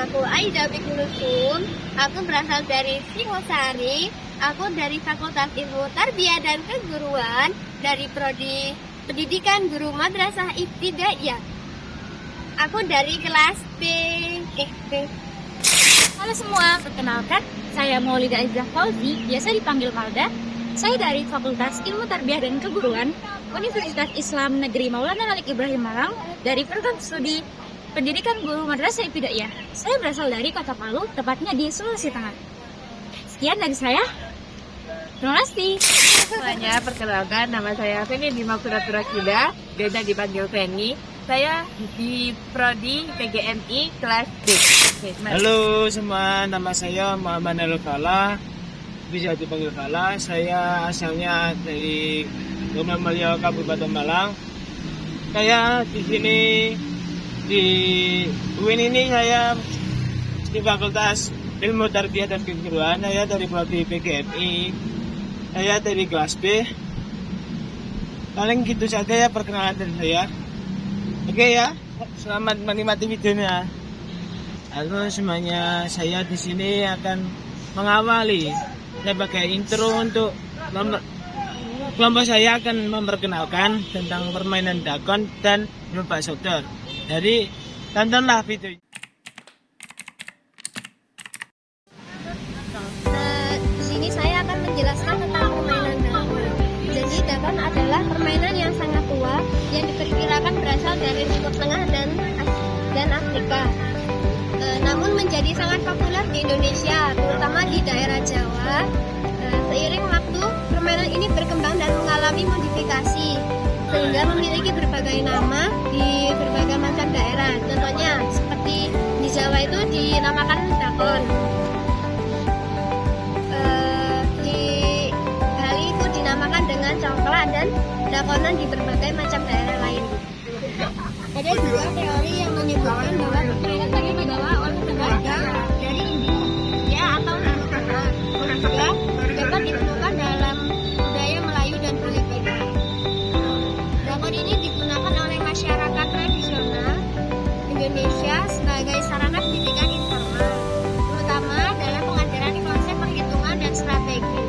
aku Aida Bikulusun. Aku berasal dari Singosari. Aku dari Fakultas Ilmu Tarbiyah dan Keguruan dari Prodi Pendidikan Guru Madrasah Ibtidaiyah. Aku dari kelas B. Halo semua, perkenalkan, saya Maulida Izzah Fauzi, biasa dipanggil Malda. Saya dari Fakultas Ilmu Tarbiyah dan Keguruan, Universitas Islam Negeri Maulana Malik Ibrahim Malang, dari program studi Pendidikan Guru Madrasah Ibtidaiyah. Saya berasal dari Kota Palu, tepatnya di Sulawesi Tengah. Sekian dari saya. Terima kasih. Semuanya, perkenalkan, nama saya Feni Bima Puratura, biasa dipanggil Feni. Saya di Prodi PGMI kelas B. Halo semua, nama saya Muhammad Nalul Kala, bisa dipanggil Kala. Saya asalnya dari Gunung Mulia, Kabupaten Malang. Saya di sini di UIN ini saya di Fakultas Ilmu Tarbiyah dan Keguruan. Saya dari Prodi PGMI. Saya dari kelas B. Paling gitu saja ya perkenalan dari saya. Oke ya, selamat menikmati videonya. Halo semuanya, saya di sini akan mengawali sebagai intro untuk kelompok saya akan memperkenalkan tentang permainan dakon dan lomba sodor. Jadi tontonlah video. Di sini saya akan menjelaskan tentang permainan dakon. Jadi dakon adalah permainan yang sangat tua yang diperkirakan berasal dari Timur Tengah dan Afrika. Namun menjadi sangat populer di Indonesia, terutama di daerah Jawa. Seiring waktu, permainan ini berkembang dan mengalami modifikasi, sehingga memiliki berbagai nama di berbagai macam daerah. Contohnya, seperti di Jawa itu dinamakan dakon. Di Bali itu dinamakan dengan congklak dan dakonan di berbagai macam daerah lain. Ada juga teori yang menyebutkan bahwa permainan ini dibawa oleh tenaga dari India atau Nusantara yang dapat ditemukan dalam budaya Melayu dan Filipina. Dakon ini digunakan oleh masyarakat tradisional Indonesia sebagai sarana pendidikan informal, terutama dalam pengajaran konsep perhitungan dan strategi.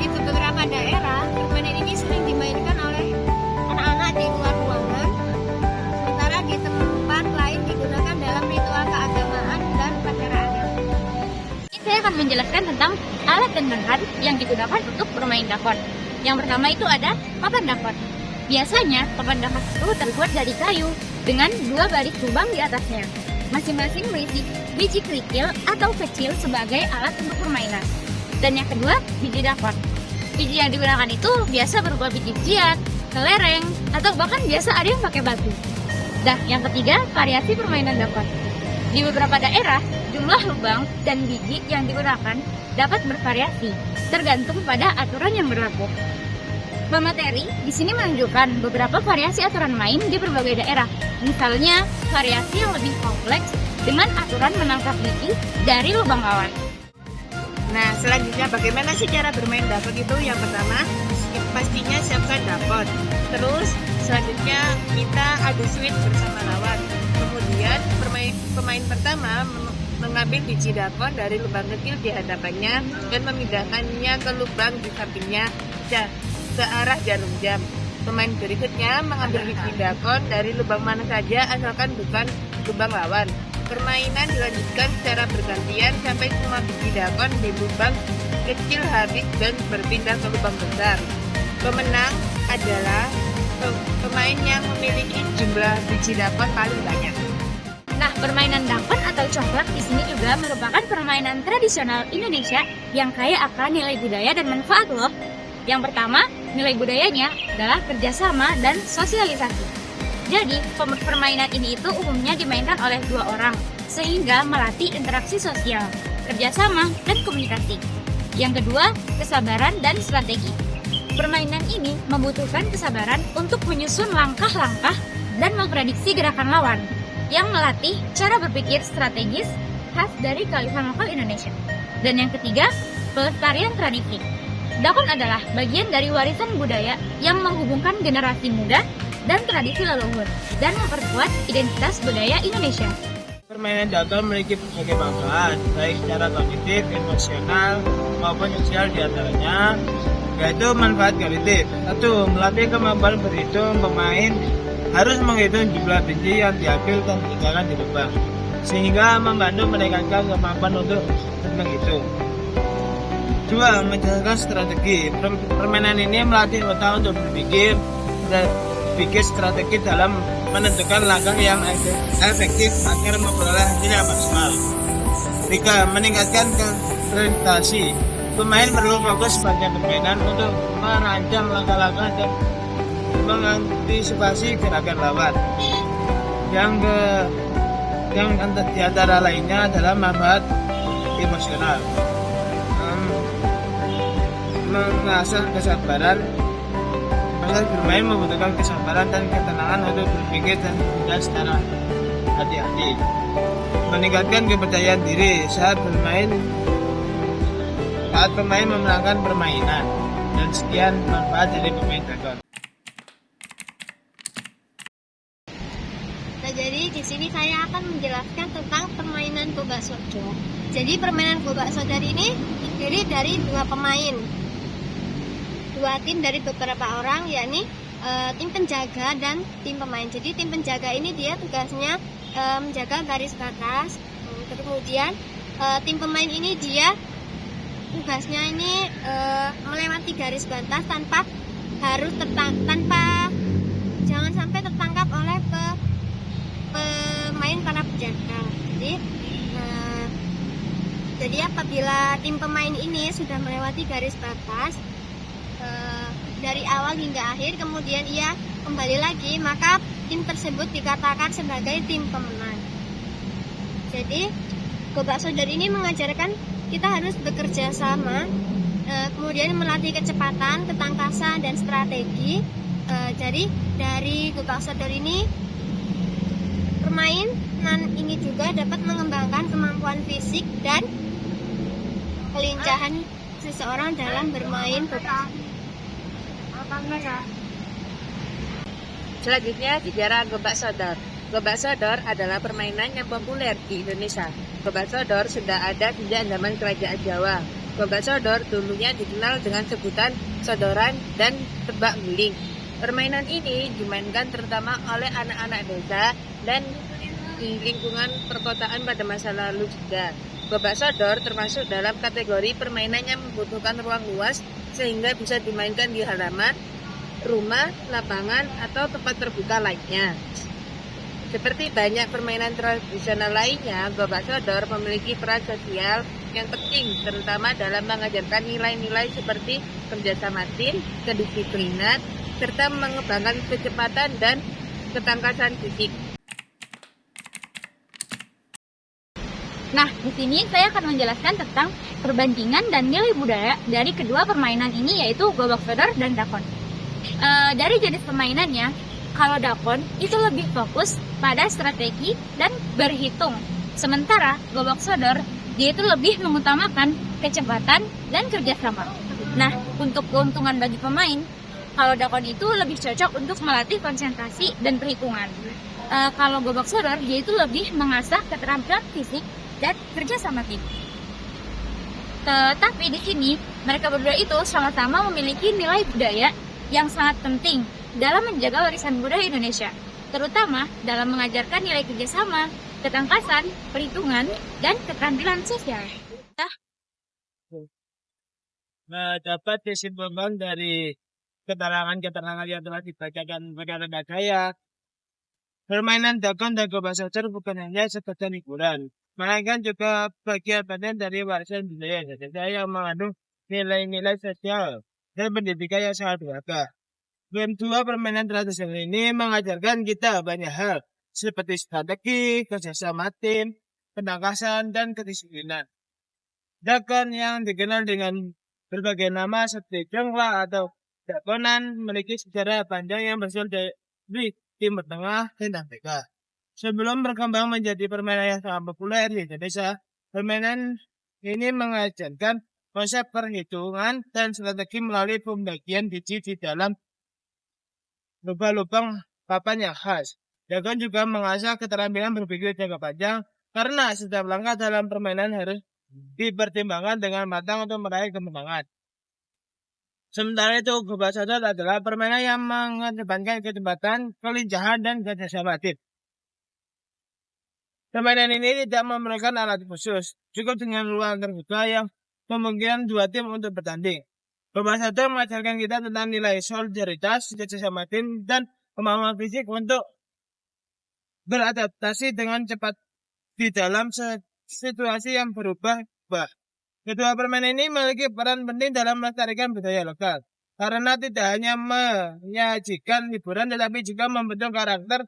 Di beberapa daerah, permainan ini sering dimainkan oleh anak-anak di luar ruangan, sementara di tempat lain digunakan dalam ritual keagamaan dan upacara adat. Saya akan menjelaskan tentang alat dan bahan yang digunakan untuk bermain dakon. Yang pertama itu ada papan dakon. Biasanya papan dakon itu terbuat dari kayu dengan 2 baris lubang di atasnya. Masing-masing berisi biji kerikil atau kecil sebagai alat untuk permainan. Dan yang kedua, biji dakon. Biji yang digunakan itu biasa berupa biji bijian, kelereng, atau bahkan biasa ada yang pakai batu. Nah, yang ketiga, variasi permainan dakon. Di beberapa daerah, jumlah lubang dan biji yang digunakan dapat bervariasi, tergantung pada aturan yang berlaku. Pemateri di sini menunjukkan beberapa variasi aturan main di berbagai daerah. Misalnya, variasi yang lebih kompleks dengan aturan menangkap biji dari lubang lawan. Nah, selanjutnya bagaimana sih cara bermain dakon itu? Yang pertama, pastinya siapkan dakon. Terus, selanjutnya kita adu sweet bersama lawan. Kemudian, pemain pertama mengambil biji dakon dari lubang kecil di hadapannya dan memindahkannya ke lubang di sampingnya ke arah jarum jam. Pemain berikutnya mengambil biji dakon dari lubang mana saja asalkan bukan lubang lawan. Permainan dilanjutkan secara bergantian sampai semua biji dakon di lubang kecil habis dan berpindah ke lubang besar. Pemenang adalah pemain yang memiliki jumlah biji dakon paling banyak. Nah, permainan dakon atau congklak di sini juga merupakan permainan tradisional Indonesia yang kaya akan nilai budaya dan manfaat loh. Yang pertama, nilai budayanya adalah kerjasama dan sosialisasi. Jadi, permainan ini itu umumnya dimainkan oleh 2 orang, sehingga melatih interaksi sosial, kerjasama, dan komunikasi. Yang kedua, kesabaran dan strategi. Permainan ini membutuhkan kesabaran untuk menyusun langkah-langkah dan memprediksi gerakan lawan, yang melatih cara berpikir strategis khas dari kearifan lokal Indonesia. Dan yang ketiga, pelestarian tradisi. Dakon adalah bagian dari warisan budaya yang menghubungkan generasi muda dan tradisi leluhur dan memperkuat identitas budaya Indonesia. Permainan dakon memiliki berbagai manfaat, baik secara kognitif, emosional, maupun sosial diantaranya, yaitu manfaat kognitif. 1. Melatih kemampuan berhitung. Pemain harus menghitung jumlah biji yang diambil dan ditinggalkan di lubang, sehingga membantu meningkatkan kemampuan untuk menghitung. 2. Menjalankan strategi. Permainan ini melatih otak untuk berpikir strategi dalam menentukan langkah yang efektif agar memperoleh hasil yang maksimal. 3. Meningkatkan konsentrasi. Pemain perlu fokus pada permainan untuk merancang langkah-langkah dan mengantisipasi gerakan lawan. Yang di antara lainnya adalah manfaat emosional. Mengasah kesabaran. Proses bermain membutuhkan kesabaran dan ketenangan untuk berpikir dan bekerja secara hati-hati. Meningkatkan kepercayaan diri saat pemain memenangkan permainan. Dan sekian manfaat dari bermain dakon. Nah, jadi di sini saya akan menjelaskan tentang permainan gobak sodor. Jadi permainan gobak sodor ini terdiri dari 2 pemain, 2 tim dari beberapa orang, yakni tim penjaga dan tim pemain. Jadi tim penjaga ini dia tugasnya menjaga garis batas. Kemudian tim pemain ini dia tugasnya ini melewati garis batas tanpa jangan sampai tertangkap oleh pemain para penjaga. Jadi apabila tim pemain ini sudah melewati garis batas dari awal hingga akhir, kemudian ia kembali lagi, maka tim tersebut dikatakan sebagai tim pemenang. Jadi gobak sodor ini mengajarkan kita harus bekerja sama, kemudian melatih kecepatan, ketangkasan, dan strategi. Jadi dari gobak sodor ini, permainan ini juga dapat mengembangkan kemampuan fisik dan kelincahan seseorang dalam bermain gobak. Selanjutnya bicara gobak sodor. Gobak sodor adalah permainan yang populer di Indonesia. Gobak sodor sudah ada sejak zaman kerajaan Jawa. Gobak sodor dulunya dikenal dengan sebutan sodoran dan tebak guling. Permainan ini dimainkan terutama oleh anak-anak desa dan di lingkungan perkotaan pada masa lalu juga. Gobak sodor termasuk dalam kategori permainan yang membutuhkan ruang luas sehingga bisa dimainkan di halaman, rumah, lapangan, atau tempat terbuka lainnya. Seperti banyak permainan tradisional lainnya, gobak sodor memiliki peran sosial yang penting, terutama dalam mengajarkan nilai-nilai seperti kerjasama tim, kedisiplinan, serta mengembangkan kecepatan dan ketangkasan fisik. Nah, di sini saya akan menjelaskan tentang perbandingan dan nilai budaya dari kedua permainan ini, yaitu gobak sodor dan dakon. Dari jenis permainannya, kalau dakon itu lebih fokus pada strategi dan berhitung, sementara gobak sodor dia itu lebih mengutamakan kecepatan dan kerjasama. Nah, untuk keuntungan bagi pemain, kalau dakon itu lebih cocok untuk melatih konsentrasi dan perhitungan. Kalau gobak sodor dia itu lebih mengasah keterampilan fisik dan kerja sama tim. Tetapi di sini mereka berdua itu sama-sama memiliki nilai budaya yang sangat penting dalam menjaga warisan budaya Indonesia, terutama dalam mengajarkan nilai kerjasama, ketangkasan, perhitungan, dan keterampilan sosial. Dapat disimpulkan dari keterangan-keterangan yang telah dibacakan rekan-rekan saya, permainan dakon dan gobak sodor bukan hanya sekedar hiburan, melainkan juga bagian penting dari warisan budaya Indonesia yang mengandung nilai-nilai sosial dan pendidikan yang sangat beragam. Kedua permainan tradisional ini mengajarkan kita banyak hal seperti strategi, kerjasama tim, ketangkasan, dan kedisiplinan. Dakon yang dikenal dengan berbagai nama seperti jongla atau dakonan memiliki sejarah panjang yang berasal dari Timur Tengah dan Afrika. Sebelum berkembang menjadi permainan yang sangat populer di Indonesia, permainan ini mengajarkan konsep perhitungan dan strategi melalui pembagian biji di dalam lubang-lubang papan yang khas. Dakon juga mengasah keterampilan berpikir jangka panjang, Karena setiap langkah dalam permainan harus dipertimbangkan dengan matang untuk meraih kemenangan. Sementara itu, gobak sodor adalah permainan yang mengedepankan kecepatan, kelincahan, dan kerjasama tim. Permainan ini tidak memerlukan alat khusus, cukup dengan ruang terbuka yang memungkinkan dua tim untuk bertanding. Gobak sodor mengajarkan kita tentang nilai solidaritas, kerjasama tim, dan kemampuan fisik untuk beradaptasi dengan cepat di dalam situasi yang berubah-ubah. Kedua permainan ini memiliki peran penting dalam melestarikan budaya lokal, karena tidak hanya menyajikan hiburan tetapi juga membentuk karakter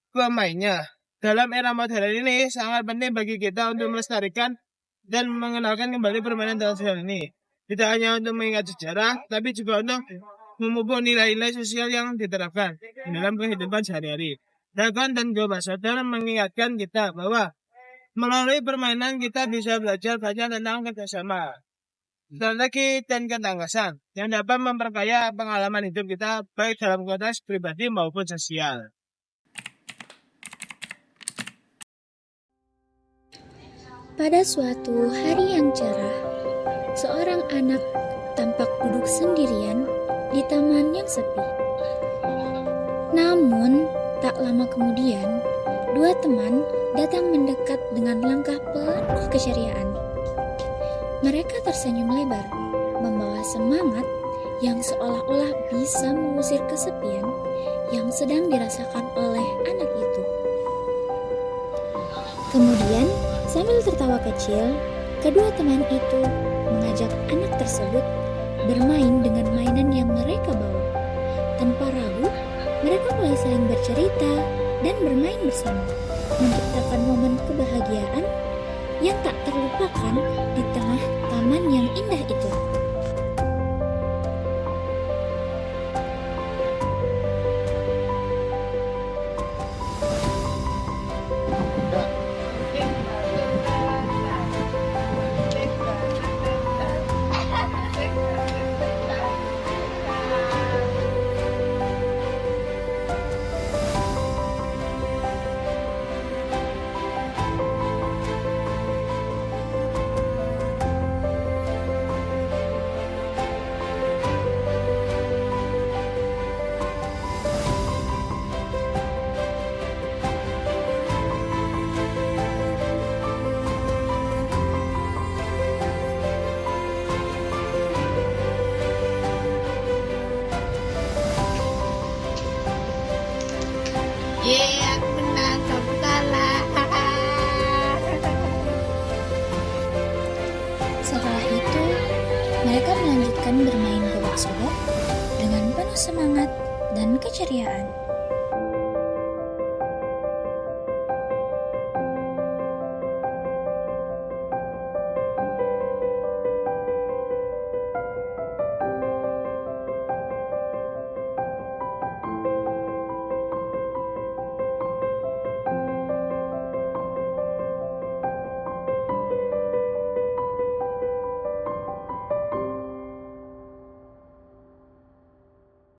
pemainnya. Dalam era modern ini sangat penting bagi kita untuk melestarikan dan mengenalkan kembali permainan tradisional ini. Tidak hanya untuk mengingat sejarah, tapi juga untuk memupuk nilai-nilai sosial yang diterapkan dalam kehidupan sehari-hari. Dakon dan gobak sodor mengingatkan kita bahwa melalui permainan kita bisa belajar banyak tentang kerjasama, strategi, dan ketangkasan yang dapat memperkaya pengalaman hidup kita baik dalam konteks pribadi maupun sosial. Pada suatu hari yang cerah, seorang anak tampak duduk sendirian di taman yang sepi. Namun, tak lama kemudian, dua teman datang mendekat dengan langkah penuh keceriaan. Mereka tersenyum lebar, membawa semangat yang seolah-olah bisa mengusir kesepian yang sedang dirasakan oleh anak itu. Kemudian, sambil tertawa kecil, kedua teman itu mengajak anak tersebut bermain dengan mainan yang mereka bawa. Tanpa ragu, mereka mulai saling bercerita dan bermain bersama, menciptakan momen kebahagiaan yang tak terlupakan di tengah taman yang indah itu. Aku menang, kamu kalah. Setelah itu, mereka melanjutkan bermain gobak sodor dengan penuh semangat dan keceriaan.